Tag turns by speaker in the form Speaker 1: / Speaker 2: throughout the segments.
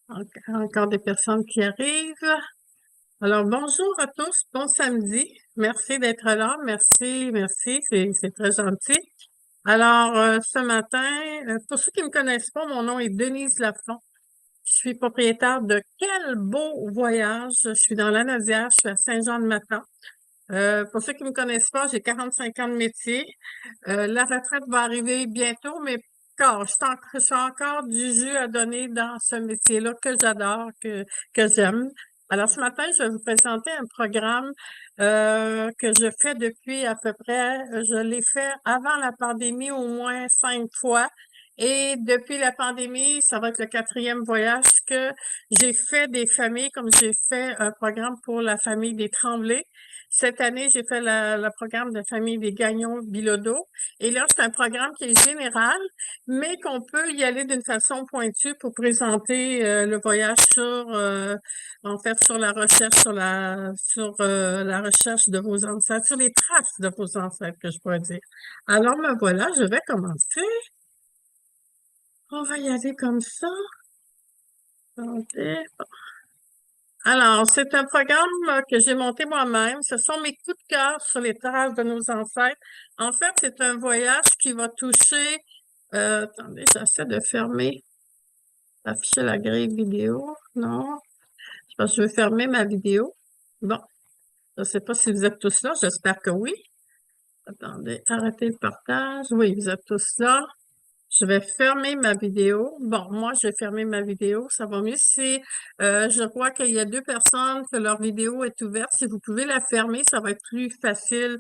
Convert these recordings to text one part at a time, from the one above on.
Speaker 1: Encore des personnes qui arrivent. Alors, bonjour à tous, bon samedi. Merci d'être là. Merci, c'est très gentil. Alors, ce matin, pour ceux qui ne me connaissent pas, mon nom est Denise Lafont. Je suis propriétaire de Quel beau voyage. Je suis dans l'Anaudière, je suis à Saint-Jean-de-Mathan. Pour ceux qui ne me connaissent pas, j'ai 45 ans de métier. La retraite va arriver bientôt, mais encore, je suis encore du jus à donner dans ce métier-là que j'adore, que j'aime. Alors, ce matin, je vais vous présenter un programme que je fais depuis à peu près, je l'ai fait avant la pandémie au moins 5 fois. Et depuis la pandémie, ça va être le 4e voyage que j'ai fait des familles, comme j'ai fait un programme pour la famille des Tremblay. Cette année, j'ai fait le programme de famille des Gagnon-Bilodeau. Et là, c'est un programme qui est général, mais qu'on peut y aller d'une façon pointue pour présenter le voyage en fait, sur la recherche, sur la recherche de vos ancêtres, sur les traces de vos ancêtres, que je pourrais dire. Alors, me voilà, je vais commencer. On va y aller comme ça. Attendez. Alors, c'est un programme que j'ai monté moi-même. Ce sont mes coups de cœur sur les traces de nos ancêtres. En fait, c'est un voyage qui va toucher... attendez, j'essaie de fermer, afficher la grille vidéo. Non, je pense que je veux fermer ma vidéo. Bon, je ne sais pas si vous êtes tous là. J'espère que oui. Attendez, arrêtez le partage. Oui, vous êtes tous là. Je vais fermer ma vidéo. Bon, moi, je vais fermer ma vidéo. Ça va mieux si je vois qu'il y a 2 personnes que leur vidéo est ouverte. Si vous pouvez la fermer, ça va être plus facile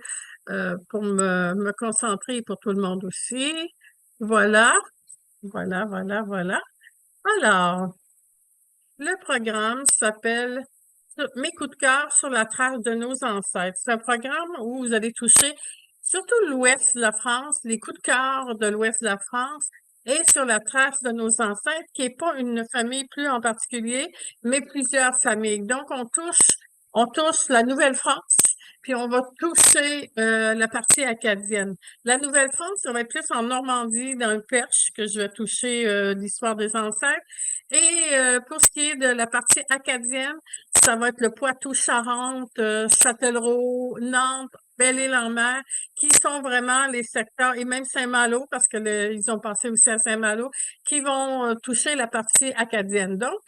Speaker 1: pour me concentrer et pour tout le monde aussi. Voilà, voilà. Alors, le programme s'appelle Mes coups de cœur sur la trace de nos ancêtres. C'est un programme où vous allez toucher surtout l'ouest de la France, les coups de cœur de l'ouest de la France et sur la trace de nos ancêtres, qui n'est pas une famille plus en particulier, mais plusieurs familles. Donc, on touche la Nouvelle-France, puis on va toucher la partie acadienne. La Nouvelle-France, ça va être plus en Normandie, dans le Perche, que je vais toucher l'histoire des ancêtres. Et pour ce qui est de la partie acadienne, ça va être le Poitou-Charentes, Châtellerault, Nantes, Belle-Île-en-Mer, qui sont vraiment les secteurs, et même Saint-Malo, parce que ils ont passé aussi à Saint-Malo, qui vont toucher la partie acadienne. Donc,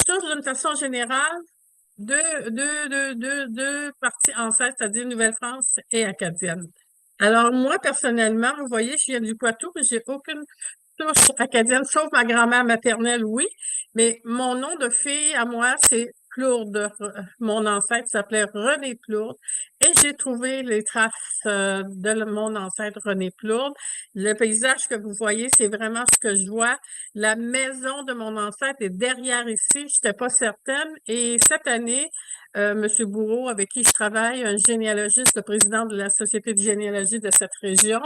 Speaker 1: sur d'une façon générale, deux parties ancêtres, c'est-à-dire Nouvelle-France et acadienne. Alors, moi, personnellement, vous voyez, je viens du Poitou, mais j'ai aucune touche acadienne, sauf ma grand-mère maternelle, oui, mais mon nom de fille à moi, c'est Plourde. Mon ancêtre s'appelait René Plourde et j'ai trouvé les traces de mon ancêtre René Plourde. Le paysage que vous voyez, c'est vraiment ce que je vois. La maison de mon ancêtre est derrière ici, je n'étais pas certaine. Et cette année, M. Bourreau, avec qui je travaille, un généalogiste, le président de la Société de généalogie de cette région,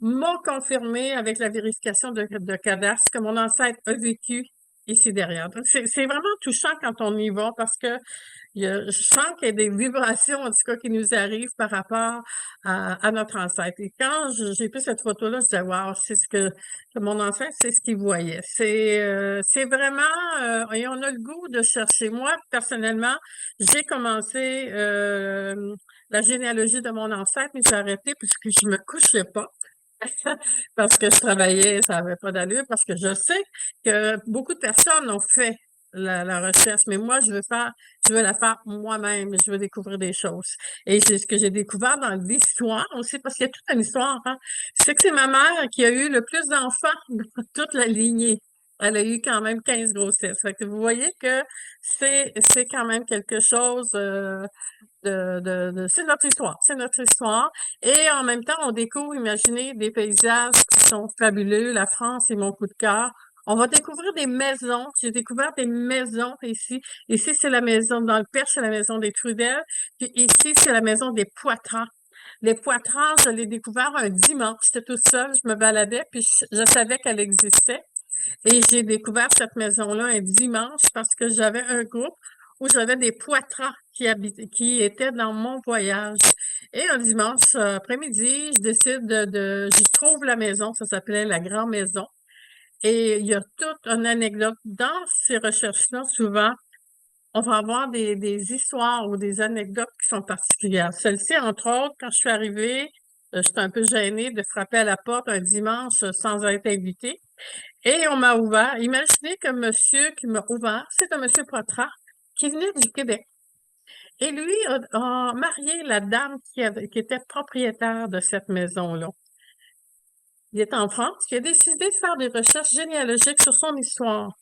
Speaker 1: m'a confirmé avec la vérification de cadastre que mon ancêtre a vécu ici derrière. Donc, c'est vraiment touchant quand on y va parce que je sens qu'il y a des vibrations, en tout cas, qui nous arrivent par rapport à notre ancêtre. Et quand j'ai pris cette photo-là, je disais, wow, c'est ce que mon ancêtre, c'est ce qu'il voyait. C'est vraiment, et on a le goût de chercher. Moi, personnellement, j'ai commencé la généalogie de mon ancêtre, mais j'ai arrêté puisque je me couchais pas. Parce que je travaillais, ça n'avait pas d'allure, parce que je sais que beaucoup de personnes ont fait la recherche, mais moi, je veux la faire moi-même, je veux découvrir des choses. Et c'est ce que j'ai découvert dans l'histoire aussi, parce qu'il y a toute une histoire, hein. C'est que c'est ma mère qui a eu le plus d'enfants dans toute la lignée. Elle a eu quand même 15 grossesses. Fait que vous voyez que c'est quand même quelque chose c'est notre histoire, c'est notre histoire. Et en même temps, on découvre, imaginez, des paysages qui sont fabuleux. La France est mon coup de cœur. On va découvrir des maisons. J'ai découvert des maisons ici. Ici, c'est la maison dans le Perche, c'est la maison des Trudel. Puis ici, c'est la maison des Poitrans. Les Poitrans, je l'ai découvert un dimanche. J'étais toute seule, je me baladais, puis je savais qu'elle existait. Et j'ai découvert cette maison-là un dimanche parce que j'avais un groupe où j'avais des Poitrans qui étaient dans mon voyage. Et un dimanche après-midi, je décide je trouve la maison, ça s'appelait la Grande Maison. Et il y a toute une anecdote. Dans ces recherches-là, souvent, on va avoir des histoires ou des anecdotes qui sont particulières. Celle-ci, entre autres, quand je suis arrivée, j'étais un peu gênée de frapper à la porte un dimanche sans être invitée. Et on m'a ouvert. Imaginez que monsieur qui m'a ouvert, c'est un monsieur Poitras qui venait du Québec. Et lui a marié la dame qui était propriétaire de cette maison-là. Il est en France, il a décidé de faire des recherches généalogiques sur son histoire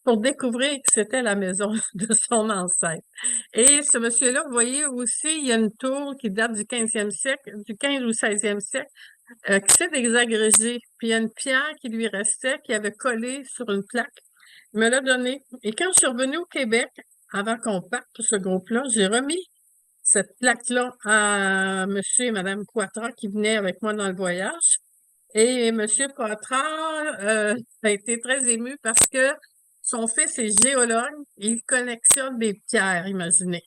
Speaker 1: pour découvrir que c'était la maison de son ancêtre. Et ce monsieur-là, vous voyez aussi, il y a une tour qui date du 15e siècle, du 15 ou 16e siècle, qui s'est désagrégée. Puis il y a une pierre qui lui restait, qui avait collé sur une plaque. Il me l'a donnée. Et quand je suis revenue au Québec, avant qu'on parte, ce groupe-là, j'ai remis cette plaque-là à monsieur et madame Poitras qui venaient avec moi dans le voyage. Et monsieur Poitras a été très ému parce que son fils est géologue et il collectionne des pierres, imaginez.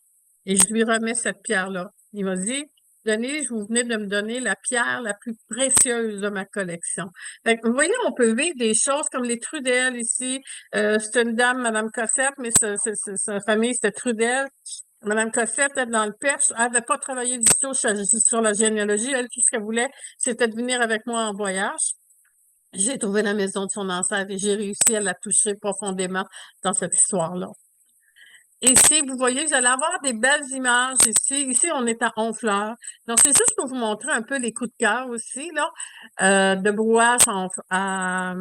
Speaker 1: Et je lui remets cette pierre-là. Il m'a dit, Denise, vous venez de me donner la pierre la plus précieuse de ma collection. Fait que, vous voyez, on peut vivre des choses comme les Trudel ici. C'est une dame, Madame Cossette, mais sa famille, c'était Trudel. Madame Cossette était dans le Perche. Elle n'avait pas travaillé du tout sur la généalogie. Elle, tout ce qu'elle voulait, c'était de venir avec moi en voyage. J'ai trouvé la maison de son ancêtre et j'ai réussi à la toucher profondément dans cette histoire-là. Ici, vous voyez, vous allez avoir des belles images ici. Ici, on est à Honfleur. Donc, c'est juste pour vous montrer un peu les coups de cœur aussi, là, de brouage à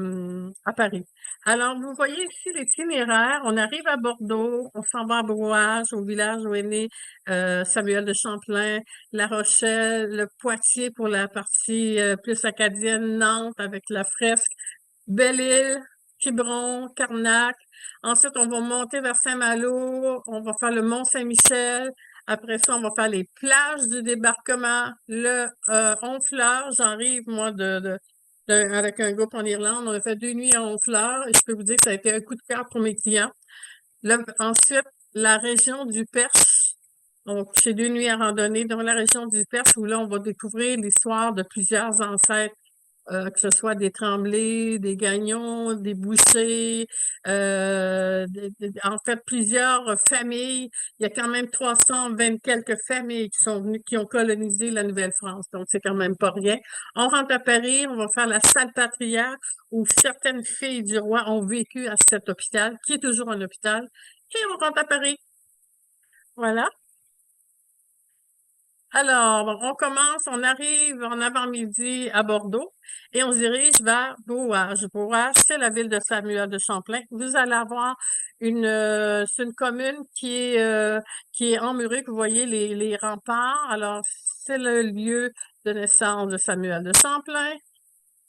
Speaker 1: Paris. Alors, vous voyez ici l'itinéraire. On arrive à Bordeaux, on s'en va à Brouage, au village où est né Samuel de Champlain, La Rochelle, le Poitiers pour la partie plus acadienne, Nantes avec la fresque, Belle-Île, Quiberon, Carnac. Ensuite, on va monter vers Saint-Malo, on va faire le Mont-Saint-Michel. Après ça, on va faire les plages du débarquement, le Honfleur. J'arrive, moi, avec un groupe en Irlande. On a fait 2 nuits à Honfleur et je peux vous dire que ça a été un coup de cœur pour mes clients. Ensuite, la région du Perche. Donc, c'est 2 nuits à randonnée dans la région du Perche où là, on va découvrir l'histoire de plusieurs ancêtres que ce soit des Tremblay, des Gagnons, des Bouchers, en fait, plusieurs familles. Il y a quand même 320 quelques familles qui sont venues, qui ont colonisé la Nouvelle-France. Donc, c'est quand même pas rien. On rentre à Paris, on va faire la Salpêtrière, où certaines filles du roi ont vécu à cet hôpital, qui est toujours un hôpital. Et on rentre à Paris. Voilà. Alors, on commence, on arrive en avant-midi à Bordeaux et on se dirige vers Brouage. Brouage, c'est la ville de Samuel de Champlain. Vous allez avoir c'est une commune qui est emmurée, que vous voyez les remparts. Alors, c'est le lieu de naissance de Samuel de Champlain.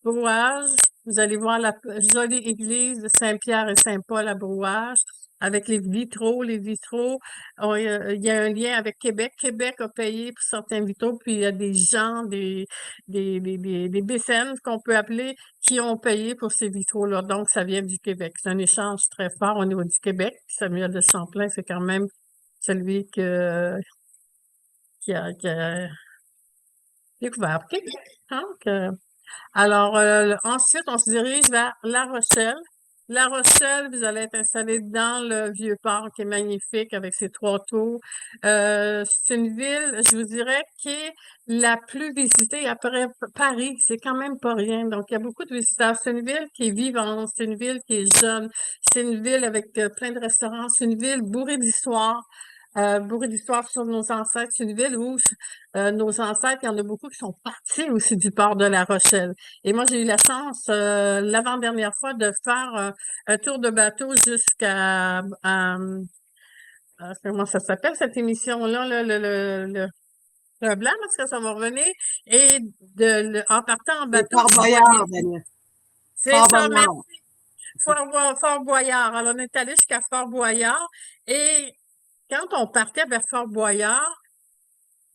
Speaker 1: Brouage, vous allez voir la jolie église de Saint-Pierre et Saint-Paul à Brouage, avec les vitraux. Les vitraux, il y a un lien avec Québec. Québec a payé pour certains vitraux, puis il y a des gens, des mécènes qu'on peut appeler, qui ont payé pour ces vitraux-là. Donc, ça vient du Québec. C'est un échange très fort au niveau du Québec. Samuel de Champlain, c'est quand même celui qui a découvert Québec. Donc, alors, ensuite, on se dirige vers La Rochelle. La Rochelle, vous allez être installé dans le vieux port qui est magnifique avec ses 3 tours. C'est une ville, je vous dirais, qui est la plus visitée après Paris. C'est quand même pas rien. Donc, il y a beaucoup de visiteurs. C'est une ville qui est vivante, c'est une ville qui est jeune, c'est une ville avec plein de restaurants, c'est une ville bourrée d'histoire. Bourrée d'histoires sur nos ancêtres. C'est une ville où nos ancêtres, il y en a beaucoup qui sont partis aussi du port de La Rochelle. Et moi, j'ai eu la chance, l'avant-dernière fois, de faire un tour de bateau jusqu'à comment ça s'appelle cette émission-là, le blanc, est-ce que ça va revenir? Et en partant en
Speaker 2: C'est
Speaker 1: bateau,
Speaker 2: Fort
Speaker 1: vous
Speaker 2: Boyard,
Speaker 1: voyez,
Speaker 2: Daniel.
Speaker 1: c'est
Speaker 2: Fort
Speaker 1: ça,
Speaker 2: Boyard.
Speaker 1: merci. Fort-Boyard. Alors, on est allé jusqu'à Fort-Boyard et quand on partait vers Fort-Boyard,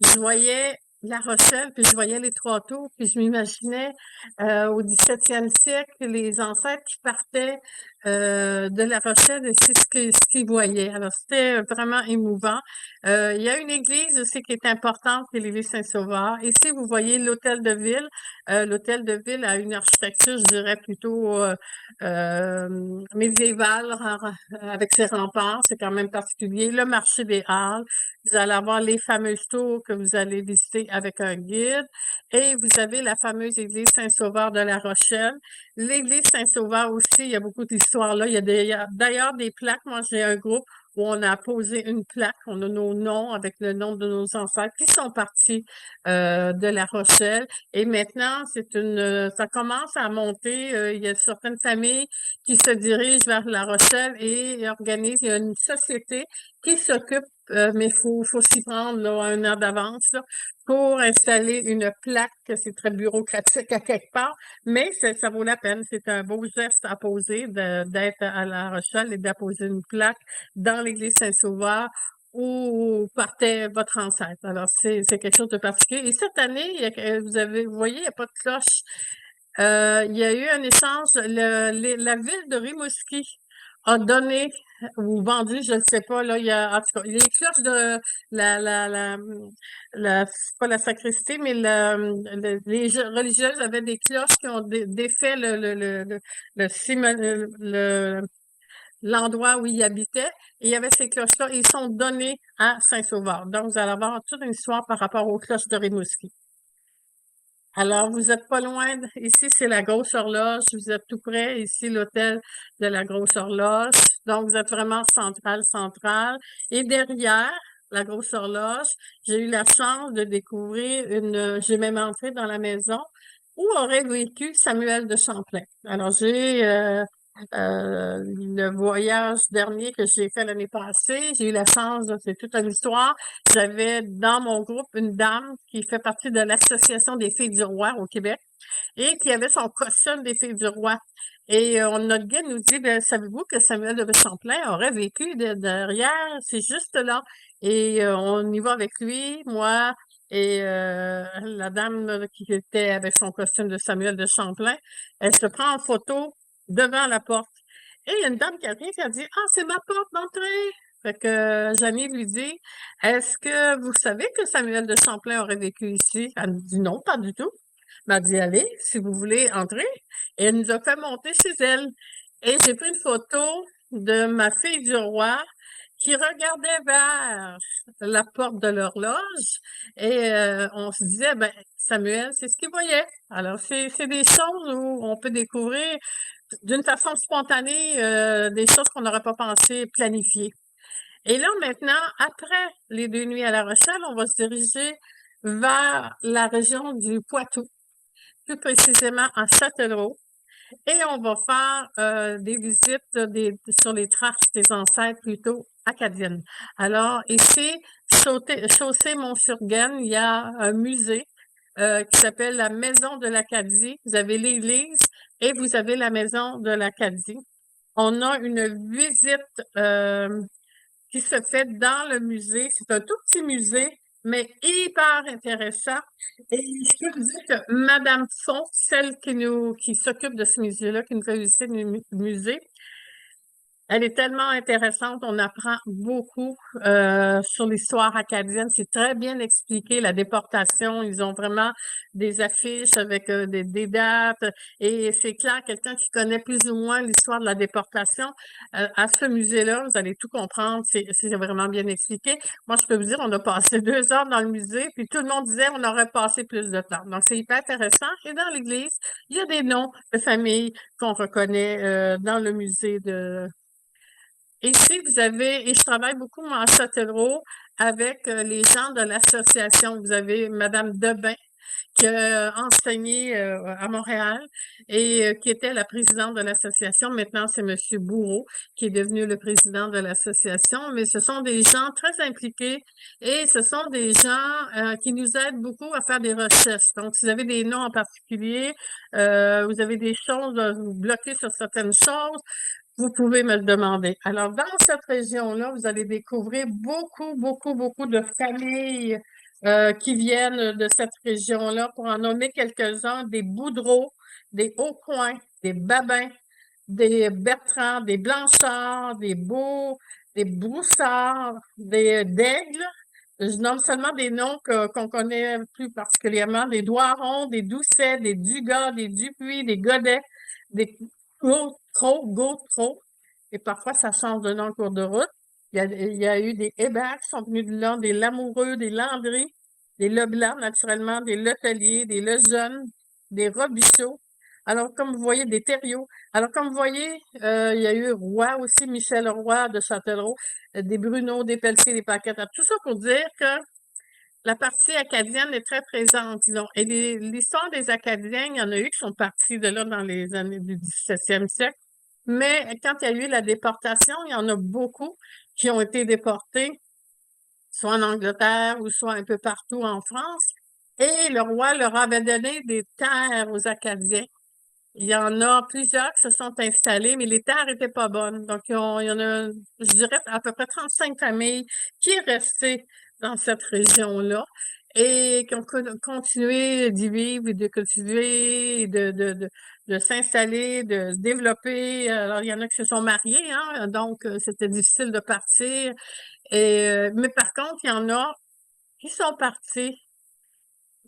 Speaker 1: je voyais La Rochelle, puis je voyais les 3 tours, puis je m'imaginais au 17e siècle les ancêtres qui partaient de La Rochelle et c'est ce qu'ils voyaient. Alors, c'était vraiment émouvant. Il y a une église aussi qui est importante, qui est l'église Saint-Sauveur. Ici, vous voyez l'hôtel de ville. L'hôtel de ville a une architecture, je dirais, plutôt médiévale, avec ses remparts. C'est quand même particulier. Le marché des Halles. Vous allez avoir les fameuses tours que vous allez visiter avec un guide. Et vous avez la fameuse église Saint-Sauveur de La Rochelle. L'église Saint-Sauveur aussi, il y a beaucoup d'histoires là. Il y a d'ailleurs des plaques. Moi, j'ai un groupe où on a posé une plaque. On a nos noms avec le nom de nos ancêtres qui sont partis de La Rochelle. Et maintenant, ça commence à monter. Il y a certaines familles qui se dirigent vers La Rochelle et organisent. Il y a une société qui s'occupe, mais faut s'y prendre là, 1 an d'avance là, pour installer une plaque. C'est très bureaucratique à quelque part, mais ça vaut la peine. C'est un beau geste à poser d'être à La Rochelle et d'apposer une plaque dans l'église Saint-Sauveur où partait votre ancêtre. Alors, c'est quelque chose de particulier. Et cette année, vous voyez, il n'y a pas de cloche. Il y a eu un échange. La ville de Rimouski a donné ou vendu, je ne sais pas, là, en tout cas, les cloches de c'est pas la sacristie, mais les religieuses avaient des cloches qui ont défait l'endroit où ils habitaient. Et il y avait ces cloches-là, ils sont donnés à Saint-Sauveur. Donc, vous allez avoir toute une histoire par rapport aux cloches de Rimouski. Alors, vous êtes pas loin. Ici, c'est la Grosse Horloge. Vous êtes tout près. Ici, l'hôtel de la Grosse Horloge. Donc, vous êtes vraiment central. Et derrière la Grosse Horloge, j'ai eu la chance de découvrir j'ai même entré dans la maison où aurait vécu Samuel de Champlain. Alors, j'ai le voyage dernier que j'ai fait l'année passée, j'ai eu la chance, c'est toute une histoire. J'avais dans mon groupe une dame qui fait partie de l'Association des filles du roi au Québec et qui avait son costume des filles du roi. Et notre guide nous dit, ben, savez-vous que Samuel de Champlain aurait vécu derrière, c'est juste là. Et on y va avec lui, moi et la dame qui était avec son costume de Samuel de Champlain. Elle se prend en photo devant la porte. Et il y a une dame qui arrive et a dit, ah, c'est ma porte d'entrée. Fait que Janie lui dit, est-ce que vous savez que Samuel de Champlain aurait vécu ici? Elle me dit non, pas du tout. Elle m'a dit, allez, si vous voulez entrer. Et elle nous a fait monter chez elle. Et j'ai pris une photo de ma fille du roi qui regardait vers la porte de l'horloge et on se disait, ben, Samuel, c'est ce qu'il voyait. Alors, c'est des choses où on peut découvrir d'une façon spontanée des choses qu'on n'aurait pas pensé planifier. Et là, maintenant, après les 2 nuits à La Rochelle, on va se diriger vers la région du Poitou, plus précisément à Châtellerault. Et on va faire des visites sur les traces des ancêtres plutôt acadiennes. Alors, ici, chaussée Mont-Surgaine, il y a un musée qui s'appelle la Maison de l'Acadie. Vous avez l'église et vous avez la Maison de l'Acadie. On a une visite qui se fait dans le musée. C'est un tout petit musée, mais hyper intéressant. Et je peux vous dire que Madame Font, celle qui s'occupe de ce musée-là, qui nous fait visiter le musée, elle est tellement intéressante, on apprend beaucoup sur l'histoire acadienne. C'est très bien expliqué, la déportation. Ils ont vraiment des affiches avec des dates. Et c'est clair, quelqu'un qui connaît plus ou moins l'histoire de la déportation, à ce musée-là, vous allez tout comprendre. C'est vraiment bien expliqué. Moi, je peux vous dire, on a passé 2 heures dans le musée, puis tout le monde disait on aurait passé plus de temps. Donc, c'est hyper intéressant. Et dans l'église, il y a des noms de familles qu'on reconnaît dans le musée de Ici, vous avez, et je travaille beaucoup moi, à Châtellerault avec les gens de l'association. Vous avez Madame Debin qui a enseigné à Montréal et qui était la présidente de l'association. Maintenant, c'est Monsieur Bourreau qui est devenu le président de l'association. Mais ce sont des gens très impliqués et ce sont des gens qui nous aident beaucoup à faire des recherches. Donc, si vous avez des noms en particulier, vous avez des choses, vous bloquez sur certaines choses, vous pouvez me le demander. Alors, dans cette région-là, vous allez découvrir beaucoup de familles qui viennent de cette région-là. Pour en nommer quelques-uns, des Boudreaux, des Aucoins, des Babins. des Bertrand, des Blanchard, des Beaux, des Broussard, d'Aigle. Je nomme seulement des noms qu'on connaît plus particulièrement, des Doiron, des Doucet, des Dugas, des Dupuis, des Godet, des Gautreau. Et parfois, ça change de nom en cours de route. Il y a eu des Hébert qui sont venus de là, des Lamoureux, des Landry, des Leblanc, naturellement, des Letellier, des Lejeune, des Robichaud. Alors, comme vous voyez, des Thériault. Alors, comme vous voyez, il y a eu Roy aussi, Michel Roy de Châtellerault, des Bruno, des Pelletier, des Paquettes. Tout ça pour dire que la partie acadienne est très présente, disons. Et l'histoire des Acadiens, il y en a eu qui sont partis de là dans les années du 17e siècle. Mais quand il y a eu la déportation, il y en a beaucoup qui ont été déportés, soit en Angleterre ou soit un peu partout en France. Et le roi leur avait donné des terres aux Acadiens. Il y en a plusieurs qui se sont installés, mais les terres n'étaient pas bonnes. Donc, il y en a, je dirais, à peu près 35 familles qui est restées dans cette région-là et qui ont continué d'y vivre et de cultiver, et de s'installer, de se développer. Alors, il y en a qui se sont mariés, hein, donc c'était difficile de partir. Mais par contre, il y en a qui sont partis.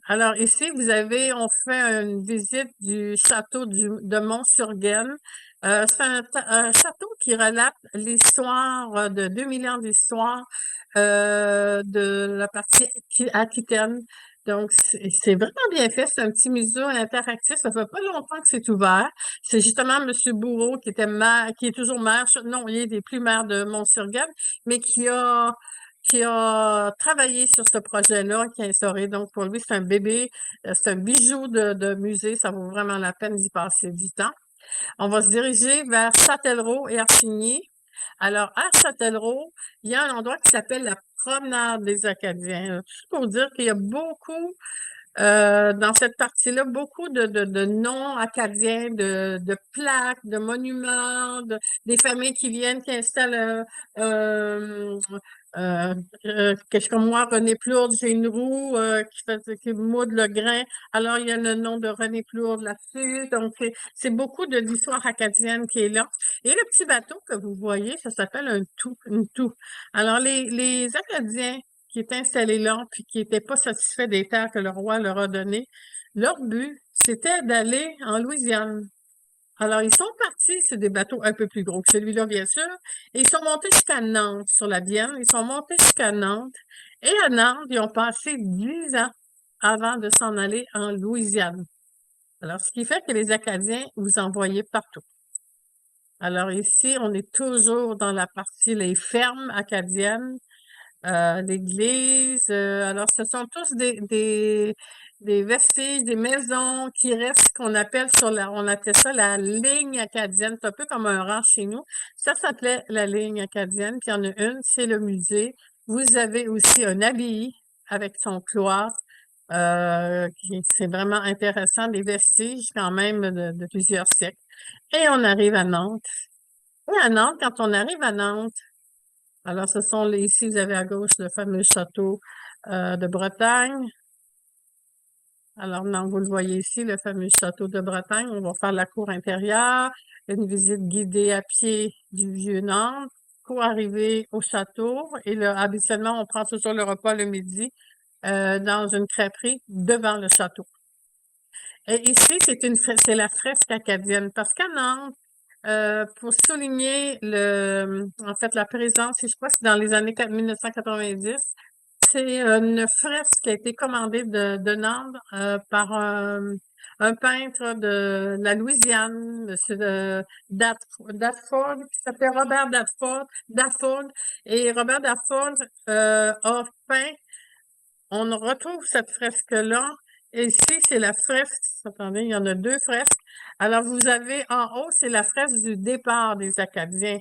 Speaker 1: Alors ici, on fait une visite du château de Mont-sur-Gaine. C'est un château qui relate l'histoire de 2000 ans d'histoire de la partie Aquitaine. Donc, c'est vraiment bien fait. C'est un petit musée interactif. Ça fait pas longtemps que c'est ouvert. C'est justement M. Bourreau qui était maire, qui est toujours maire. Non, il n'est plus maire de Mont-sur-Gaine, mais qui a travaillé sur ce projet-là, qui a instauré. Donc, pour lui, c'est un bébé, c'est un bijou de musée. Ça vaut vraiment la peine d'y passer du temps. On va se diriger vers Châtellerault et Arsigny. Alors, à Châtellerault, il y a un endroit qui s'appelle la Promenade des Acadiens. Juste pour dire qu'il y a beaucoup dans cette partie-là, beaucoup de noms acadiens, de plaques, de monuments, des familles qui viennent, qui installent quelque comme moi, René Plourde, j'ai une roue qui moude le grain. Alors, il y a le nom de René Plourde là-dessus. Donc, c'est beaucoup de l'histoire acadienne qui est là. Et le petit bateau que vous voyez, ça s'appelle une toux. Alors, les Acadiens qui étaient installés là, puis qui n'étaient pas satisfaits des terres que le roi leur a données, leur but, c'était d'aller en Louisiane. Alors, ils sont partis, c'est des bateaux un peu plus gros que celui-là, bien sûr, et ils sont montés jusqu'à Nantes, sur la Vienne. Ils sont montés jusqu'à Nantes, et à Nantes, ils ont passé 10 ans avant de s'en aller en Louisiane. Alors, ce qui fait que les Acadiens vous envoyaient partout. Alors ici, on est toujours dans la partie, les fermes acadiennes, l'église. Alors, ce sont tous des vestiges, des maisons qui restent, qu'on appelle on appelait ça la ligne acadienne. C'est un peu comme un rang chez nous. Ça s'appelait la ligne acadienne. Puis il y en a une, c'est le musée. Vous avez aussi un abbaye avec son cloître. C'est vraiment intéressant, des vestiges quand même de plusieurs siècles. Et on arrive à Nantes. Et à Nantes, quand on arrive à Nantes, alors, ici, vous avez à gauche le fameux château de Bretagne. Alors, non, vous le voyez ici, le fameux château de Bretagne. On va faire la cour intérieure, une visite guidée à pied du Vieux-Nantes pour arriver au château. Et là, habituellement, on prend toujours le repas le midi dans une crêperie devant le château. Et ici, c'est la fresque acadienne parce qu'à Nantes, pour souligner en fait, la présence, je crois que c'est dans les années 1990, c'est une fresque qui a été commandée de Nantes par un peintre de la Louisiane, M. Dadford, qui s'appelait Robert Dadford. Et Robert Dadford a peint, on retrouve cette fresque-là. Et ici, c'est la fresque. Attendez, il y en a deux fresques. Alors, vous avez en haut, c'est la fresque du départ des Acadiens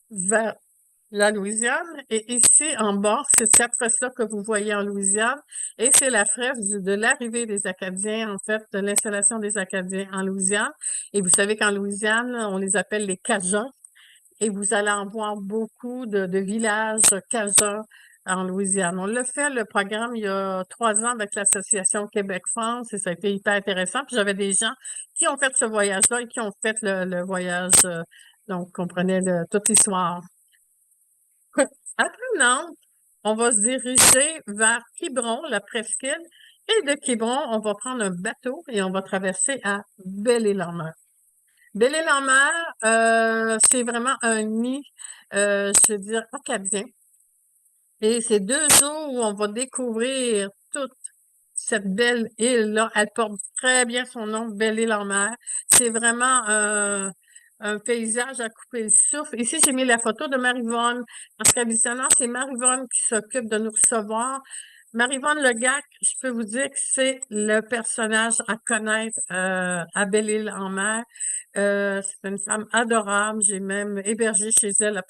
Speaker 1: vers la Louisiane. Et ici, en bas, c'est cette fresque-là que vous voyez en Louisiane. Et c'est la fresque de l'arrivée des Acadiens, en fait, de l'installation des Acadiens en Louisiane. Et vous savez qu'en Louisiane, on les appelle les Cajuns. Et vous allez en voir beaucoup de villages cajuns en Louisiane. On l'a fait, le programme, il y a 3 ans avec l'Association Québec-France et ça a été hyper intéressant. Puis j'avais des gens qui ont fait ce voyage-là et qui ont fait le voyage, donc comprenait toute l'histoire. Après Nantes, on va se diriger vers Quiberon, la presqu'île, et de Quiberon, on va prendre un bateau et on va traverser à Belle-Île-en-Mer. Belle-Île-en-Mer, c'est vraiment un nid, je veux dire, acadien. Et c'est 2 jours où on va découvrir toute cette belle île-là. Elle porte très bien son nom, Belle-Île-en-Mer. C'est vraiment un paysage à couper le souffle. Ici, j'ai mis la photo de Maryvonne, parce qu'habituellement, c'est Maryvonne qui s'occupe de nous recevoir. Maryvonne Legac, je peux vous dire que c'est le personnage à connaître à Belle-Île-en-Mer. C'est une femme adorable. J'ai même hébergé chez elle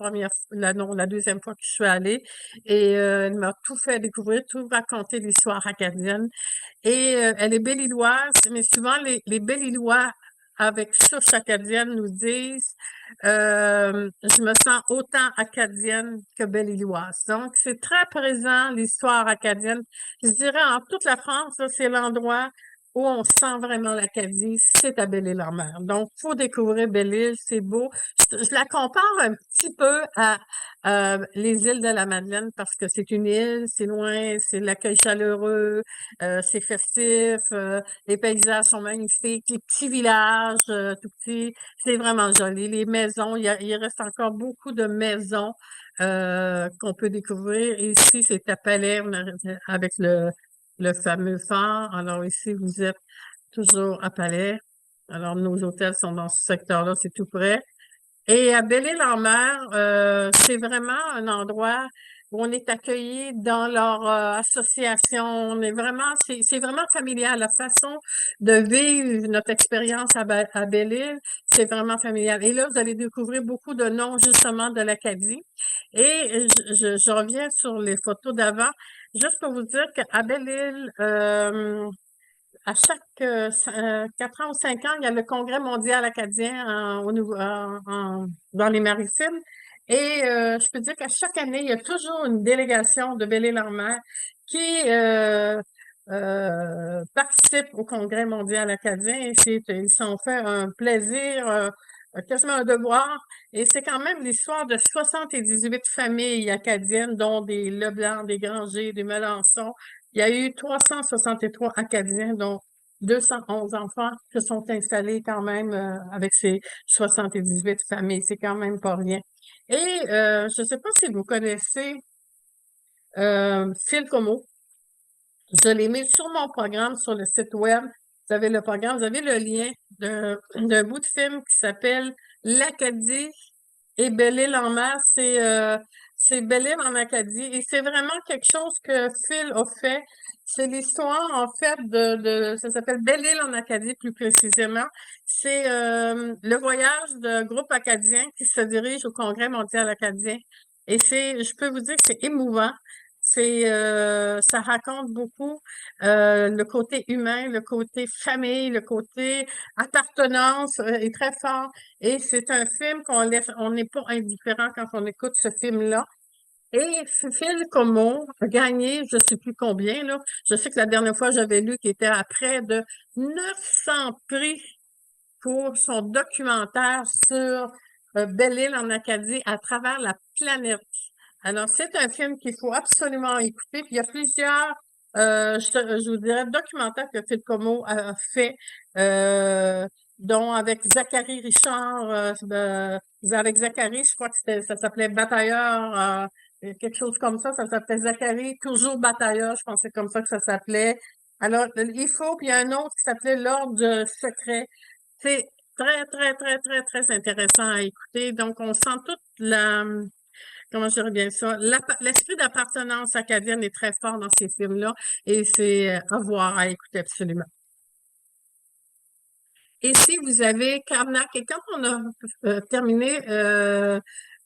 Speaker 1: la deuxième fois que je suis allée. Et elle m'a tout fait découvrir, tout raconté l'histoire acadienne. Et elle est belle-îloise, mais souvent les belle-îlois avec souche acadienne nous disent je me sens autant acadienne que belle-îloise. Donc, c'est très présent, l'histoire acadienne. Je dirais en toute la France, là, c'est l'endroit où on sent vraiment l'Acadie, c'est à Belle-Île-en-Mer. Donc, il faut découvrir Belle-Île, c'est beau. Je la compare un petit peu à les îles de la Madeleine parce que c'est une île, c'est loin, c'est l'accueil chaleureux, c'est festif, les paysages sont magnifiques, les petits villages tout petits, c'est vraiment joli. Les maisons, il reste encore beaucoup de maisons qu'on peut découvrir. Ici, c'est à Palais avec le fameux phare. Alors ici, vous êtes toujours à Palais. Alors, nos hôtels sont dans ce secteur-là, c'est tout près. Et à Belle-Île-en-Mer, c'est vraiment un endroit où on est accueilli dans leur association. On est vraiment, c'est vraiment familial. La façon de vivre notre expérience à Belle-Île, c'est vraiment familial. Et là, vous allez découvrir beaucoup de noms justement de l'Acadie. Et je reviens sur les photos d'avant, juste pour vous dire qu'à Belle-Île, à chaque 4 ans ou 5 ans, il y a le Congrès mondial acadien dans les Maritimes. Et je peux dire qu'à chaque année, il y a toujours une délégation de Belle-Île-en-Mer qui participe au Congrès mondial acadien. Et ils s'en fait un plaisir, quasiment un devoir. Et c'est quand même l'histoire de 78 familles acadiennes, dont des Leblanc, des Granger, des Melançon. Il y a eu 363 Acadiens, dont 211 enfants qui se sont installés quand même avec ces 78 familles. C'est quand même pas rien. Et je ne sais pas si vous connaissez Phil Como. Je l'ai mis sur mon programme sur le site web. Vous avez le programme, vous avez le lien d'un bout de film qui s'appelle L'Acadie et Belle-Île-en-Mer. C'est Belle-Île en Acadie. Et c'est vraiment quelque chose que Phil a fait. C'est l'histoire, en fait, ça s'appelle Belle-Île en Acadie, plus précisément. C'est le voyage d'un groupe acadien qui se dirige au Congrès mondial acadien. Et je peux vous dire que c'est émouvant. Ça raconte beaucoup le côté humain, le côté famille, le côté appartenance est très fort. Et c'est un film on n'est pas indifférent quand on écoute ce film-là. Et Phil Como a gagné, je ne sais plus combien, là. Je sais que la dernière fois, j'avais lu qu'il était à près de 900 prix pour son documentaire sur Belle-Île en Acadie à travers la planète. Alors, c'est un film qu'il faut absolument écouter. Puis il y a plusieurs, je vous dirais, documentaires que Phil Como a fait, dont avec Zachary Richard, avec Zachary, je crois que ça s'appelait Batailleur, quelque chose comme ça s'appelait Zachary, toujours Batailleur, je pensais comme ça que ça s'appelait. Alors, il faut, puis il y a un autre qui s'appelait L'Ordre secret. C'est très, très, très, très, très intéressant à écouter. Donc, on sent toute comment je dirais bien ça, l'esprit d'appartenance acadienne est très fort dans ces films-là et c'est à voir, à écouter absolument. Et si vous avez Carnac, et quand on a terminé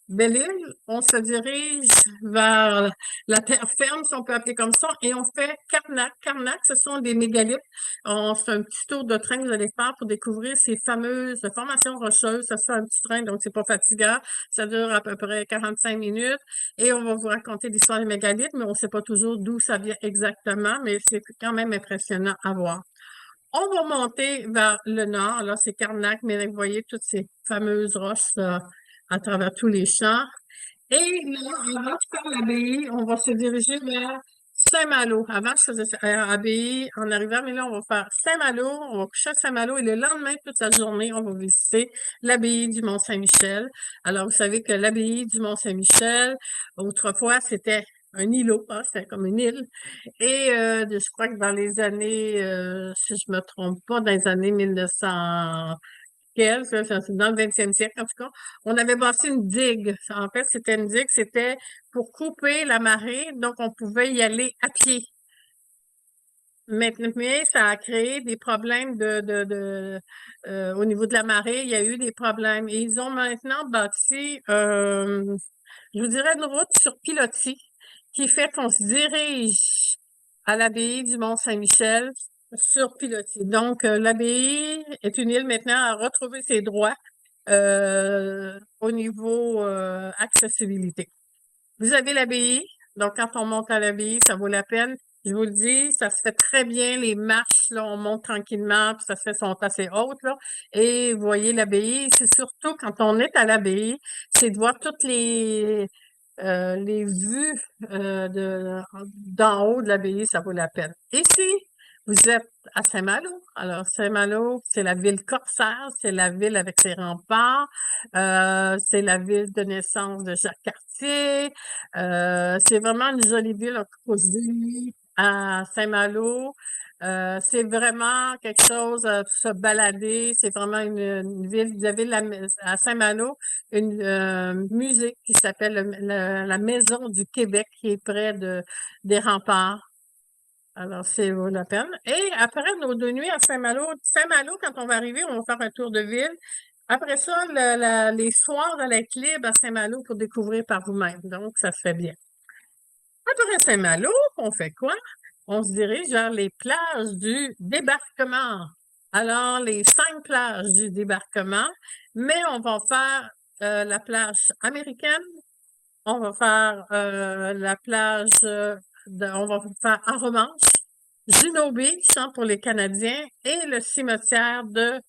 Speaker 1: Belle-Île, on se dirige vers la terre ferme, si on peut appeler comme ça, et on fait Carnac. Carnac, ce sont des mégalithes. On fait un petit tour de train que vous allez faire pour découvrir ces fameuses formations rocheuses. Ça se fait un petit train, donc c'est pas fatigant. Ça dure à peu près 45 minutes. Et on va vous raconter l'histoire des mégalithes, mais on sait pas toujours d'où ça vient exactement, mais c'est quand même impressionnant à voir. On va monter vers le nord. Là, c'est Carnac, mais vous voyez toutes ces fameuses roches à travers tous les champs. Et là, avant de faire l'abbaye, on va se diriger vers Saint-Malo. Avant, je faisais abbaye en arrivant, mais là, on va faire Saint-Malo. On va coucher à Saint-Malo et le lendemain, toute la journée, on va visiter l'abbaye du Mont-Saint-Michel. Alors, vous savez que l'abbaye du Mont-Saint-Michel, autrefois, c'était un îlot, hein, c'était comme une île. Et je crois que dans les années, si je me trompe pas, dans les années 1900 quelques, c'est dans le 20e siècle en tout cas, on avait bâti une digue. En fait, c'était une digue, c'était pour couper la marée, donc on pouvait y aller à pied. Maintenant, mais ça a créé des problèmes au niveau de la marée. Il y a eu des problèmes. Et ils ont maintenant bâti, je vous dirais, une route sur pilotis qui fait qu'on se dirige à l'abbaye du Mont-Saint-Michel sur pilotis. Donc, l'abbaye est une île maintenant à retrouver ses droits au niveau accessibilité. Vous avez l'abbaye. Donc, quand on monte à l'abbaye, ça vaut la peine. Je vous le dis, ça se fait très bien. Les marches, là, on monte tranquillement, puis ça se fait, sont assez hautes, là. Et vous voyez l'abbaye, c'est surtout quand on est à l'abbaye, c'est de voir toutes les vues d'en haut de l'abbaye, ça vaut la peine. Ici, vous êtes à Saint-Malo. Alors, Saint-Malo, c'est la ville corsaire, c'est la ville avec ses remparts, c'est la ville de naissance de Jacques Cartier. C'est vraiment une jolie ville, on peut se dire, à Saint-Malo. C'est vraiment quelque chose pour se balader. C'est vraiment une ville. Vous avez à Saint-Malo un musée qui s'appelle la Maison du Québec, qui est près des remparts. Alors, c'est vaut la peine. Et après nos 2 nuits à Saint-Malo, quand on va arriver, on va faire un tour de ville. Après ça, les soirs de être libre à Saint-Malo pour découvrir par vous-même. Donc, ça se fait bien. Après Saint-Malo, on fait quoi? On se dirige vers les plages du débarquement. Alors, les 5 plages du débarquement, mais on va faire la plage américaine, on va faire la plage, on va faire Arromanches, Juno Beach hein, pour les Canadiens et le cimetière de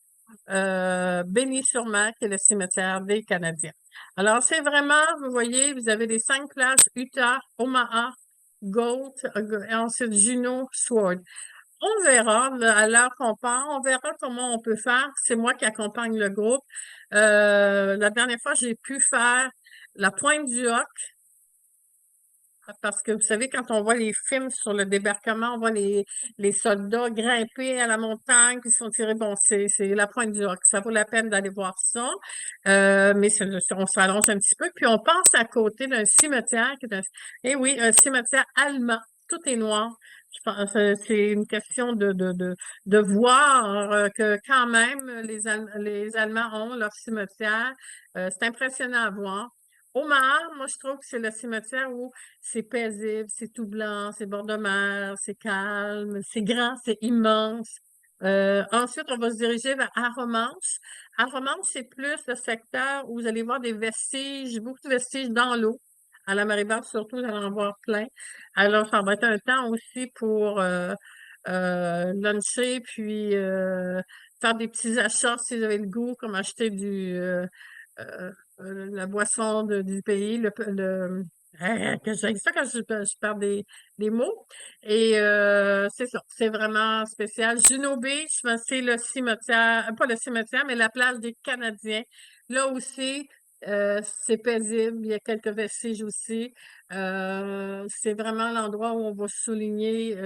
Speaker 1: Béni-sur-Mer, qui est le cimetière des Canadiens. Alors, c'est vraiment, vous voyez, vous avez les 5 plages, Utah, Omaha, Gold, et ensuite Juno, Sword. On verra, à l'heure qu'on part, on verra comment on peut faire. C'est moi qui accompagne le groupe. La dernière fois, j'ai pu faire la Pointe du Hoc, parce que vous savez, quand on voit les films sur le débarquement, on voit les soldats grimper à la montagne, puis se font tirer. Bon, c'est la Pointe du Hoc. Ça vaut la peine d'aller voir ça. Mais on s'allonge un petit peu. Puis on passe à côté d'un cimetière eh oui, un cimetière allemand. Tout est noir. Je pense c'est une question de voir que quand même les Allemands ont leur cimetière. C'est impressionnant à voir. Omaha, moi, je trouve que c'est le cimetière où c'est paisible, c'est tout blanc, c'est bord de mer, c'est calme, c'est grand, c'est immense. Ensuite, on va se diriger vers Arromanches. Arromanches, c'est plus le secteur où vous allez voir des vestiges, beaucoup de vestiges dans l'eau. À la marée basse, surtout, vous allez en voir plein. Alors, ça va être un temps aussi pour luncher, puis faire des petits achats si vous avez le goût, comme acheter euh, la boisson du pays, que j'ai ça quand je perds des mots. Et c'est ça, c'est vraiment spécial. Juno Beach, ben, c'est le cimetière, pas le cimetière, mais la plage des Canadiens. Là aussi, c'est paisible, il y a quelques vestiges aussi. C'est vraiment l'endroit où on va souligner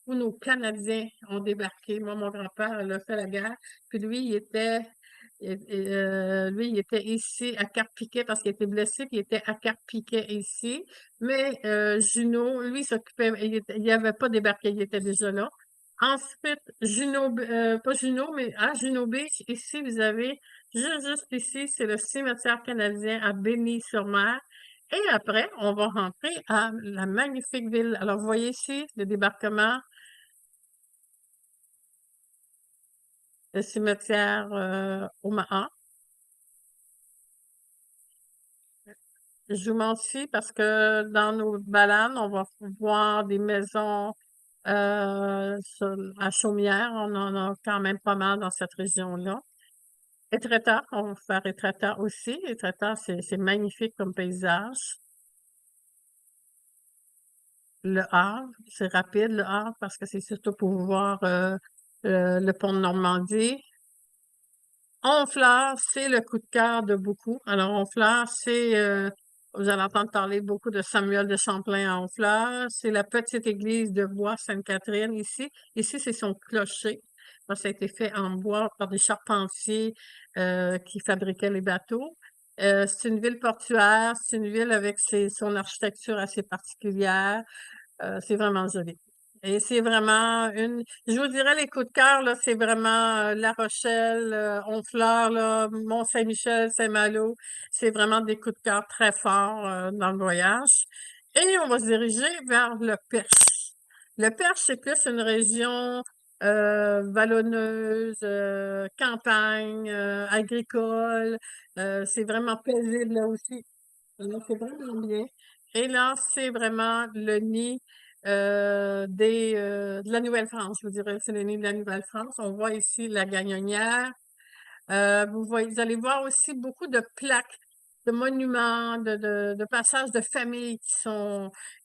Speaker 1: où nos Canadiens ont débarqué. Moi, mon grand-père, il a fait la guerre, puis lui, lui, il était ici à Carpiquet parce qu'il était blessé, puis il était à Carpiquet ici. Mais Juno, lui, il s'occupait, il n'avait pas débarqué, il était déjà là. Ensuite, Juno, pas Juno, mais à Juno Beach, ici, vous avez Juste ici, c'est le cimetière canadien à Bény-sur-Mer. Et après, on va rentrer à la magnifique ville. Alors, vous voyez ici le débarquement, le cimetière Omaha. Je vous montre ici parce que dans nos balades, on va voir des maisons à chaumière. On en a quand même pas mal dans cette région-là. Étretat, on va faire Étretat aussi. Étretat, c'est magnifique comme paysage. Le Havre, c'est rapide, le Havre, parce que c'est surtout pour voir le pont de Normandie. Honfleur, c'est le coup de cœur de beaucoup. Alors, Honfleur, vous allez entendre parler beaucoup de Samuel de Champlain à Honfleur. C'est la petite église de bois Sainte-Catherine ici. Ici, c'est son clocher. Ça a été fait en bois par des charpentiers qui fabriquaient les bateaux. C'est une ville portuaire, c'est une ville avec son architecture assez particulière. C'est vraiment joli. Et c'est vraiment je vous dirais les coups de cœur, là, c'est vraiment La Rochelle, Honfleur, là, Mont-Saint-Michel, Saint-Malo. C'est vraiment des coups de cœur très forts dans le voyage. Et on va se diriger vers le Perche. Le Perche, c'est plus une région vallonneuse, campagne, agricole. C'est vraiment paisible là aussi. Alors, c'est vraiment bien. Et là, c'est vraiment le nid de la Nouvelle-France, je vous dirais, c'est le nid de la Nouvelle-France. On voit ici la Gagnonnière. Vous allez voir aussi beaucoup de plaques, de monuments, de passages de familles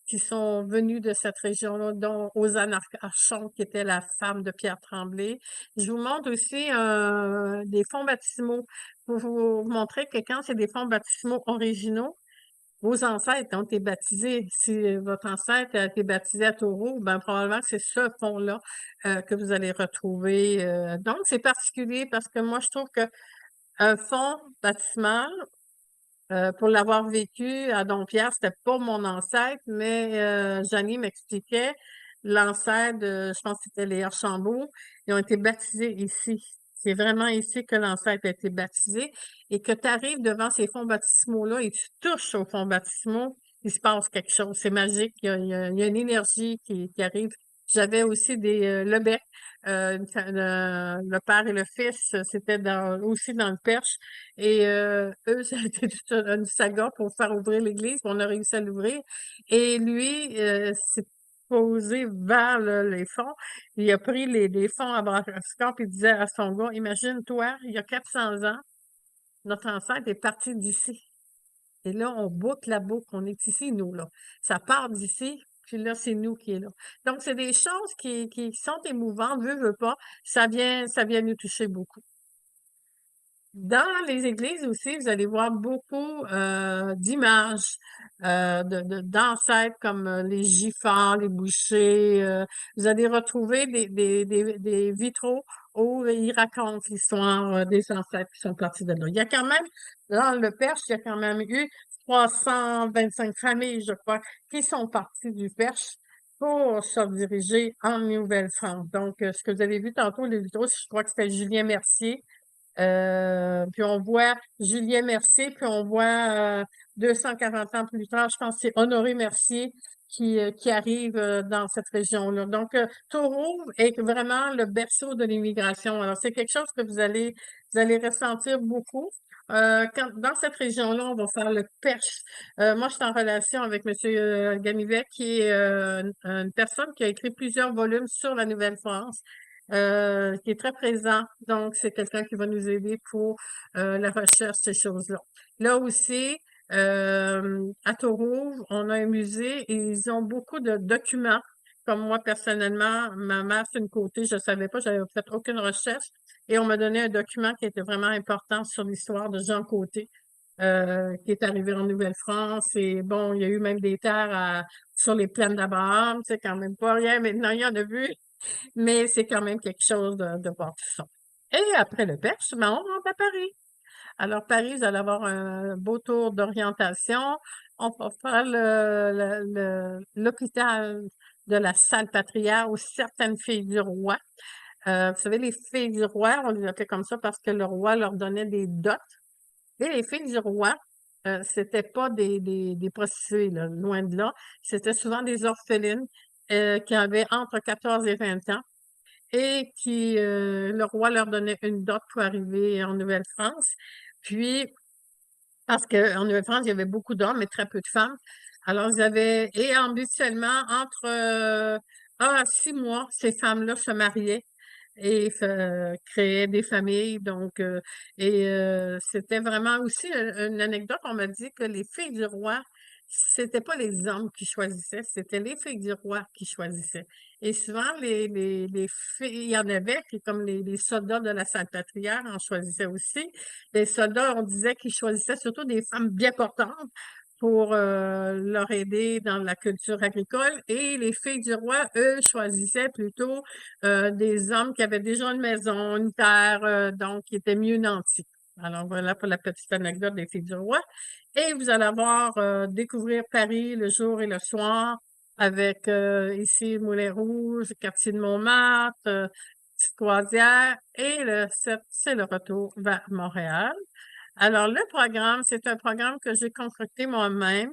Speaker 1: qui sont venus de cette région-là, dont Rosanne Archon, qui était la femme de Pierre Tremblay. Je vous montre aussi des fonds baptismaux pour vous montrer que quand c'est des fonds baptismaux originaux, vos ancêtres ont été baptisés. Si votre ancêtre a été baptisé à Taureau, ben probablement que c'est ce fond-là que vous allez retrouver. Donc, c'est particulier parce que moi, je trouve qu'un fond baptismal, pour l'avoir vécu à Dompierre, c'était pas mon ancêtre, mais Janie m'expliquait, l'ancêtre, je pense que c'était les Archambault, ils ont été baptisés ici. C'est vraiment ici que l'ancêtre a été baptisé et que tu arrives devant ces fonds baptismaux-là et tu touches aux fonds baptismaux, il se passe quelque chose. C'est magique. Il y a une énergie qui arrive. J'avais aussi Lebec, le père et le fils, c'était aussi dans le Perche. Et eux, ça a été toute une saga pour faire ouvrir l'église, puis on a réussi à l'ouvrir. Et lui, s'est posé vers les fonds. Il a pris les fonds à bras-le-corps et il disait à son gars, imagine-toi, il y a 400 ans, notre ancêtre est parti d'ici. Et là, on boucle la boucle, on est ici, nous, là. Ça part d'ici, puis là, c'est nous qui est là. Donc, c'est des choses qui sont émouvantes, veut pas, ça vient nous toucher beaucoup. Dans les églises aussi, vous allez voir beaucoup d'images d'ancêtres comme les Giffard, les Boucher. Vous allez retrouver des vitraux où ils racontent l'histoire des ancêtres qui sont partis de là. Il y a quand même, dans le Perche, il y a quand même eu 325 familles, je crois, qui sont parties du Perche pour se diriger en Nouvelle-France. Donc, ce que vous avez vu tantôt, les vitraux, je crois que c'était Julien Mercier. Puis on voit Julien Mercier, puis on voit 240 ans plus tard, je pense que c'est Honoré Mercier qui arrive dans cette région-là. Donc, Taureau est vraiment le berceau de l'immigration. Alors, c'est quelque chose que vous allez ressentir beaucoup. Dans cette région-là, on va faire le Perche. Moi, je suis en relation avec M. Ganivet, qui est une personne qui a écrit plusieurs volumes sur la Nouvelle-France. Qui est très présent. Donc, c'est quelqu'un qui va nous aider pour la recherche, ces choses-là. Là aussi, à Taurouve, on a un musée et ils ont beaucoup de documents. Comme moi, personnellement, ma mère, c'est une côté, je ne savais pas, j'avais fait aucune recherche. Et on m'a donné un document qui était vraiment important sur l'histoire de Jean Côté, qui est arrivé en Nouvelle-France. Et bon, il y a eu même des terres sur les plaines d'Abraham, c'est quand même pas rien. Maintenant, il y en a vu. Mais c'est quand même quelque chose de voir tout ça. Et après le Perche, ben, on rentre à Paris. Alors, Paris, vous allez avoir un beau tour d'orientation. On va faire l'hôpital de la Salpêtrière où certaines filles du roi. Vous savez, les filles du roi, on les appelait comme ça parce que le roi leur donnait des dots. Et les filles du roi, c'était pas des prostituées, là, loin de là. C'était souvent des orphelines qui avaient entre 14 et 20 ans et qui, le roi leur donnait une dot pour arriver en Nouvelle-France. Puis, parce qu'en Nouvelle-France, il y avait beaucoup d'hommes et très peu de femmes. Alors, ils avaient, et habituellement, entre 1 à 6 mois, ces femmes-là se mariaient et créaient des familles. Donc, c'était vraiment aussi une anecdote. On m'a dit que les filles du roi, c'était pas les hommes qui choisissaient, c'était les filles du roi qui choisissaient. Et souvent, les filles, il y en avait qui, comme les soldats de la Salpêtrière, en choisissaient aussi. Les soldats, on disait qu'ils choisissaient surtout des femmes bien portantes pour leur aider dans la culture agricole. Et les filles du roi, eux, choisissaient plutôt des hommes qui avaient déjà une maison, une terre, donc qui étaient mieux nantis. Alors voilà pour la petite anecdote des filles du roi. Et vous allez avoir découvrir Paris le jour et le soir avec ici Moulin Rouge, quartier de Montmartre, petite croisière. Et le 7, c'est le retour vers Montréal. Alors, le programme, c'est un programme que j'ai concocté moi-même.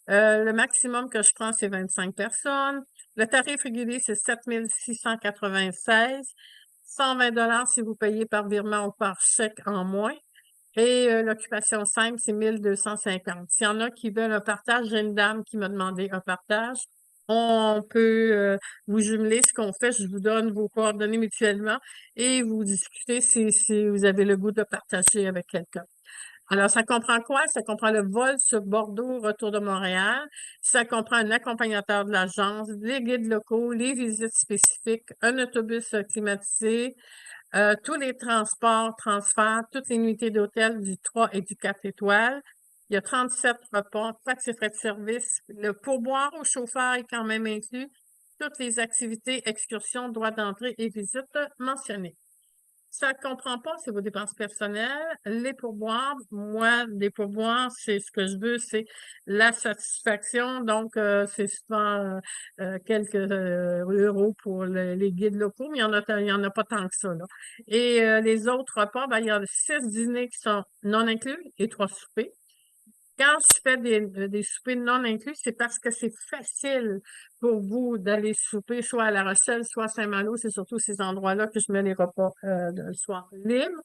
Speaker 1: Le maximum que je prends, c'est 25 personnes. Le tarif régulier, c'est 7 696. 120 si vous payez par virement ou par chèque en moins. Et l'occupation simple, c'est 1250. S'il y en a qui veulent un partage, j'ai une dame qui m'a demandé un partage. On peut vous jumeler ce qu'on fait. Je vous donne vos coordonnées mutuellement et vous discutez si vous avez le goût de partager avec quelqu'un. Alors, ça comprend quoi? Ça comprend le vol sur Bordeaux, retour de Montréal. Ça comprend un accompagnateur de l'agence, les guides locaux, les visites spécifiques, un autobus climatisé, tous les transports, transferts, toutes les nuitées d'hôtel du 3 et du 4 étoiles. Il y a 37 repas, taxes et frais de service. Le pourboire au chauffeur est quand même inclus. Toutes les activités, excursions, droits d'entrée et visites mentionnées. Ça ne comprend pas, c'est vos dépenses personnelles. Les pourboires, moi, les pourboires, c'est ce que je veux, c'est la satisfaction. Donc, c'est souvent quelques euros pour les guides locaux, mais il y en a pas tant que ça, là. Et les autres repas, ben, il y a 6 dîners qui sont non inclus et 3 soupers. Quand je fais des soupers non inclus, c'est parce que c'est facile pour vous d'aller souper soit à La Rochelle, soit à Saint-Malo. C'est surtout ces endroits-là que je mets les repas le soir libres.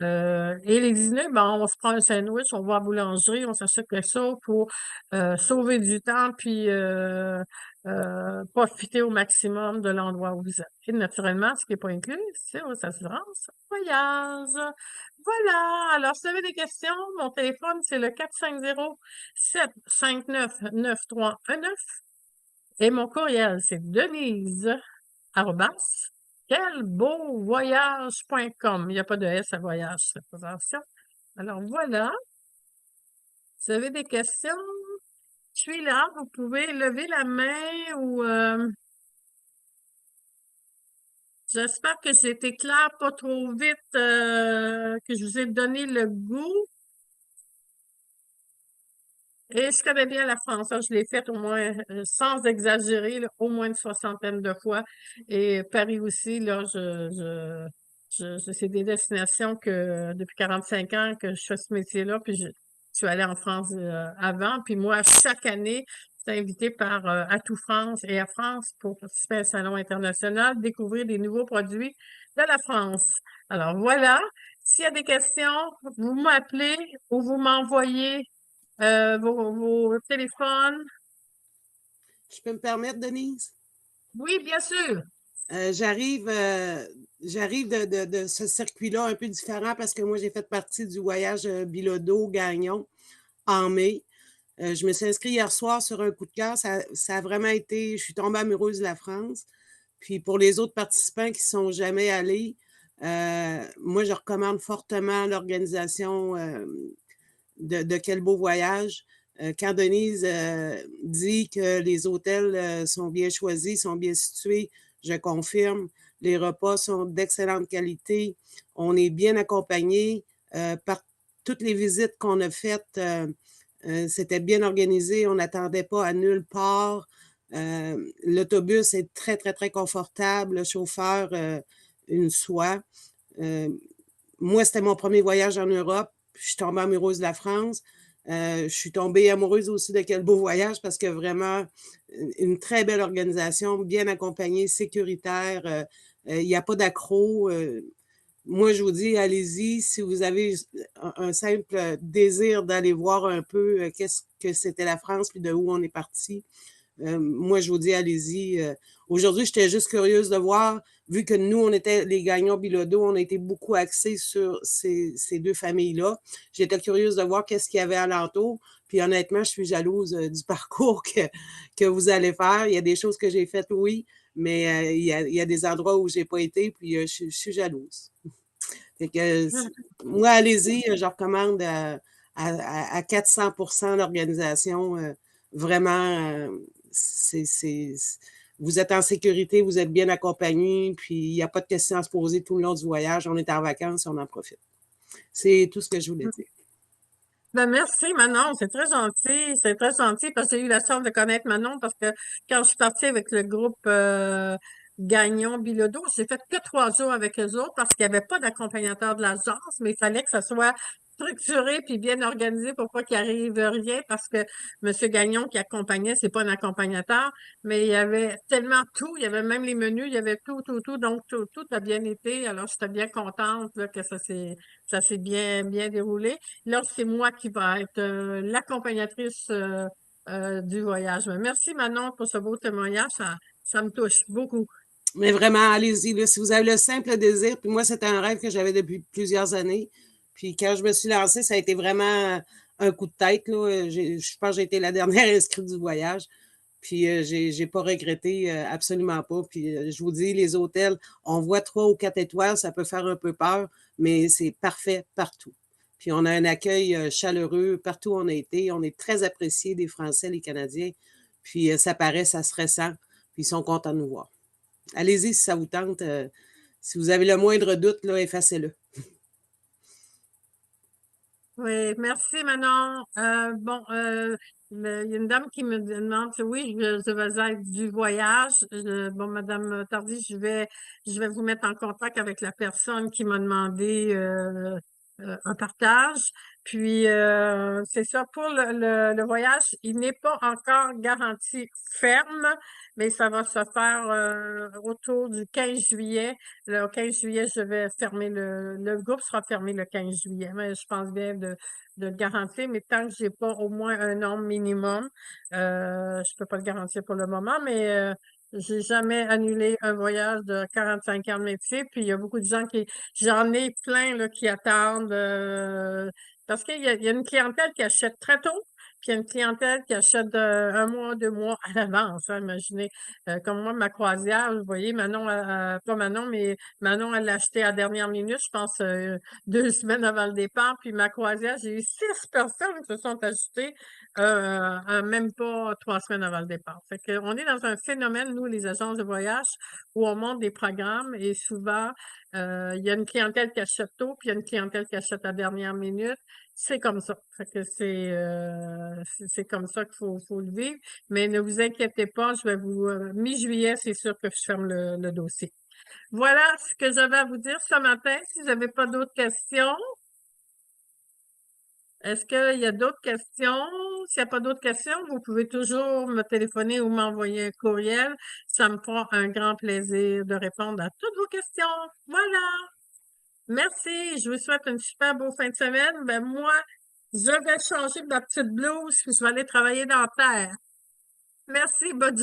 Speaker 1: Et les dîners, ben, on se prend un sandwich, on va à la boulangerie, on s'achète quelque chose pour sauver du temps puis profiter au maximum de l'endroit où vous êtes. Et naturellement, ce qui n'est pas inclus, c'est vos assurances voyage. Voilà. Alors, si vous avez des questions, mon téléphone, c'est le 450-759-9319 et mon courriel, c'est Denise arrobas, quelbeauvoyage.com. Il n'y a pas de S à voyage, faites attention. Alors voilà. Si vous avez des questions, je suis là. Vous pouvez lever la main ou j'espère que j'ai été claire, pas trop vite, que je vous ai donné le goût. Et je connais bien la France, hein, je l'ai faite au moins, sans exagérer, là, au moins une soixantaine de fois. Et Paris aussi, là, c'est des destinations que depuis 45 ans que je fais ce métier-là, puis je suis allée en France avant. Puis moi, chaque année, j'étais invitée par Atout France et à France pour participer à un salon international, découvrir des nouveaux produits de la France. Alors voilà, s'il y a des questions, vous m'appelez ou vous m'envoyez vos téléphones.
Speaker 2: Je peux me permettre, Denise?
Speaker 1: Oui, bien sûr.
Speaker 2: J'arrive de ce circuit-là un peu différent parce que moi, j'ai fait partie du voyage Bilodeau-Gagnon en mai. Je me suis inscrite hier soir sur un coup de cœur. Ça a vraiment été, je suis tombée amoureuse de la France. Puis pour les autres participants qui ne sont jamais allés, moi, je recommande fortement l'organisation de Quel beau voyage. Quand Denise dit que les hôtels sont bien choisis, sont bien situés, je confirme. Les repas sont d'excellente qualité. On est bien accompagné par toutes les visites qu'on a faites. C'était bien organisé. On n'attendait pas à nulle part. L'autobus est très, très, très confortable. Le chauffeur une soie. Moi, c'était mon premier voyage en Europe. Je suis tombée amoureuse de la France. Je suis tombée amoureuse aussi de Quel beau voyage parce que vraiment, une très belle organisation, bien accompagnée, sécuritaire. Il n'y a pas d'accro. Moi, je vous dis, allez-y si vous avez un simple désir d'aller voir un peu qu'est-ce que c'était la France puis de où on est parti. Moi, je vous dis, allez-y. Aujourd'hui, j'étais juste curieuse de voir, vu que nous, on était les gagnants Bilodeau, on a été beaucoup axés sur ces deux familles-là. J'étais curieuse de voir qu'est-ce qu'il y avait alentour. Puis honnêtement, je suis jalouse du parcours que vous allez faire. Il y a des choses que j'ai faites, oui, mais il y a des endroits où je n'ai pas été, puis je suis jalouse. Fait que, moi, allez-y, je recommande à 400% l'organisation. Vraiment, vous êtes en sécurité, vous êtes bien accompagné, puis il n'y a pas de questions à se poser tout le long du voyage. On est en vacances, on en profite. C'est tout ce que je voulais dire.
Speaker 1: Ben merci Manon, c'est très gentil parce que j'ai eu la chance de connaître Manon parce que quand je suis partie avec le groupe Gagnon Bilodeau, j'ai fait que 3 jours avec eux autres parce qu'il n'y avait pas d'accompagnateur de l'agence, mais il fallait que ça soit structuré puis bien organisé pour pas qu'il arrive rien parce que M. Gagnon qui accompagnait, c'est pas un accompagnateur, mais il y avait tellement tout, il y avait même les menus, il y avait tout, donc tout a bien été. Alors j'étais bien contente là, que ça s'est bien déroulé. Là, c'est moi qui va être l'accompagnatrice du voyage. Mais merci Manon pour ce beau témoignage, ça me touche beaucoup.
Speaker 2: Mais vraiment, allez-y. Là, si vous avez le simple désir, puis moi, c'était un rêve que j'avais depuis plusieurs années. Puis quand je me suis lancée, ça a été vraiment un coup de tête. Là. Je pense que j'ai été la dernière inscrite du voyage. Puis j'ai pas regretté, absolument pas. Puis je vous dis, les hôtels, on voit 3 ou 4 étoiles, ça peut faire un peu peur, mais c'est parfait partout. Puis on a un accueil chaleureux partout où on a été. On est très appréciés des Français, les Canadiens. Puis ça paraît, ça se ressent. Puis ils sont contents de nous voir. Allez-y si ça vous tente. Si vous avez le moindre doute, là, effacez-le.
Speaker 1: Oui, merci Manon. Bon, il y a une dame qui me demande si oui, je vais être du voyage. Bon, Madame Tardy, je vais vous mettre en contact avec la personne qui m'a demandé un partage. Puis c'est ça, pour le voyage, il n'est pas encore garanti ferme, mais ça va se faire autour du 15 juillet. Le 15 juillet, je vais fermer le groupe sera fermé le 15 juillet, mais je pense bien de le garantir, mais tant que j'ai pas au moins un nombre minimum, je peux pas le garantir pour le moment, mais j'ai jamais annulé un voyage de 45 ans de métier. Puis il y a beaucoup de gens j'en ai plein là, qui attendent parce qu'il y a une clientèle qui achète très tôt, puis il y a une clientèle qui achète 1 mois, 2 mois à l'avance. Hein, imaginez, comme moi, ma croisière, vous voyez, Manon, pas Manon, mais Manon, elle l'a acheté à la dernière minute, je pense 2 semaines avant le départ. Puis ma croisière, j'ai eu 6 personnes qui se sont ajoutées même pas 3 semaines avant le départ. Fait qu'on est dans un phénomène, nous, les agences de voyage, où on monte des programmes et souvent, il y a une clientèle qui achète tôt, puis il y a une clientèle qui achète à la dernière minute. C'est comme ça. Fait que c'est comme ça qu'il faut le vivre. Mais ne vous inquiétez pas, je vais vous mi-juillet, c'est sûr que je ferme le dossier. Voilà ce que j'avais à vous dire ce matin. Si vous n'avez pas d'autres questions, est-ce qu'il y a d'autres questions? S'il n'y a pas d'autres questions, vous pouvez toujours me téléphoner ou m'envoyer un courriel. Ça me fera un grand plaisir de répondre à toutes vos questions. Voilà. Merci. Je vous souhaite une super beau fin de semaine. Ben, moi, je vais changer de ma petite blouse puis je vais aller travailler dans la terre. Merci. Bonne